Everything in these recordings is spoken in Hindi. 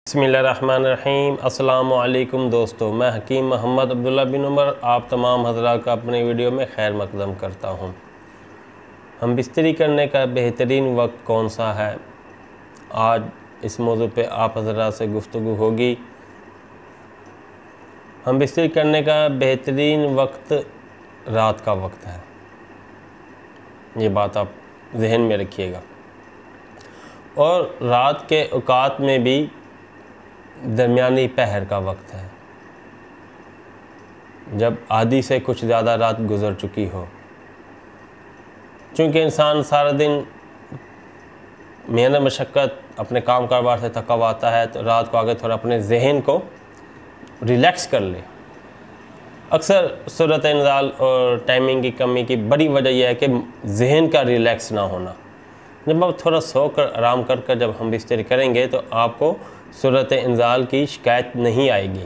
बिस्मिल्लाहिर्रहमानिर्रहीम। अस्सलामु अलैकुम दोस्तों, मैं हकीम मोहम्मद अब्दुल्ला बिन उमर आप तमाम हज़रात का अपने वीडियो में खैर मकदम करता हूँ। हम बिस्तरी करने का बेहतरीन वक्त कौन सा है, आज इस मौजू पे आप हज़रात से गुफ्तगू होगी। हम बिस्तरी करने का बेहतरीन वक्त रात का वक्त है, ये बात आप जहन में रखिएगा। और रात के औकात में भी दरमियानी पहर का वक्त है, जब आधी से कुछ ज़्यादा रात गुज़र चुकी हो। चूँकि इंसान सारा दिन मेहनत मशक्क़त अपने काम कारोबार से थका हुआ आता है, तो रात को आगे थोड़ा अपने जहन को रिलैक्स कर ले। अक्सर सूरत इंजाल और टाइमिंग की कमी की बड़ी वजह यह है कि जहन का रिलैक्स ना होना। जब आप थोड़ा सो कर आराम कर जब हम बिस्तरी करेंगे तो आपको सूरत इंजाल की शिकायत नहीं आएगी।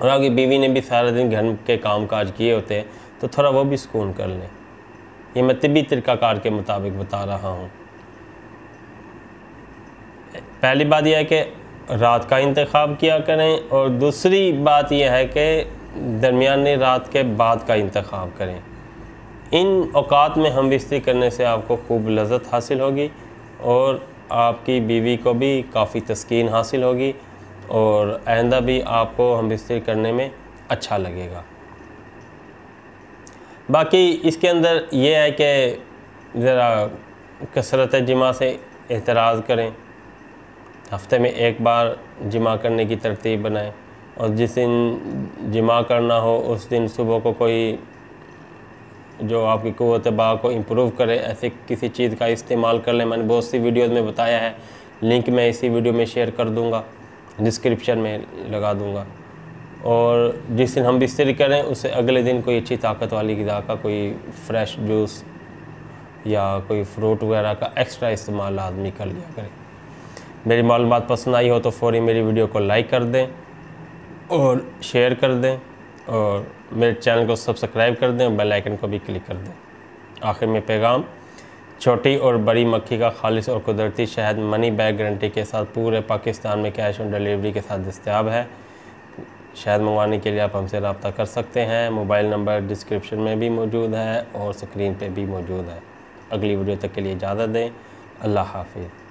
और आपकी बीवी ने भी सारा दिन घर के काम काज किए होते हैं, तो थोड़ा वो भी सुकून कर लें। ये मैं तिब्बी तरीक़ाकार के मुताबिक बता रहा हूँ। पहली बात यह है कि रात का इंतखाब किया करें, और दूसरी बात यह है कि दरमियानी रात के बाद का इंतखाब करें। इन औकात में हम बिस्तरी करने से आपको खूब लज़्ज़त हासिल होगी और आपकी बीवी को भी काफ़ी तस्कीन हासिल होगी, और आइंदा भी आपको हम बिस्तरी करने में अच्छा लगेगा। बाकी इसके अंदर ये है कि ज़रा कसरत जिमा से एतराज़ करें। हफ्ते में एक बार जिमा करने की तरतीब बनाएं, और जिस दिन जिमा करना हो उस दिन सुबह को कोई जो आपकी क़ुव्वत बा को इम्प्रूव करे, ऐसे किसी चीज़ का इस्तेमाल कर लें। मैंने बहुत सी वीडियोज़ में बताया है, लिंक मैं इसी वीडियो में शेयर कर दूंगा, डिस्क्रिप्शन में लगा दूंगा। और जिस दिन हम बिस्तरी करें उससे अगले दिन कोई अच्छी ताकत वाली ग़िज़ा का, कोई फ्रेश जूस या कोई फ्रूट वगैरह का एक्स्ट्रा इस्तेमाल आदमी कर लिया करें। मेरी मालूमात पसंद आई हो तो फ़ौरी मेरी वीडियो को लाइक कर दें और शेयर कर दें, और मेरे चैनल को सब्सक्राइब कर दें और बेल आइकन को भी क्लिक कर दें। आखिर में पैगाम, छोटी और बड़ी मक्खी का खालिश और कुदरती शहद मनी बैग गारंटी के साथ पूरे पाकिस्तान में कैश ऑन डिलीवरी के साथ दस्तयाब है। शहद मंगवाने के लिए आप हमसे रब्ता कर सकते हैं। मोबाइल नंबर डिस्क्रिप्शन में भी मौजूद है और स्क्रीन पे भी मौजूद है। अगली वीडियो तक के लिए इजाज़त दें। अल्लाह हाफिज़।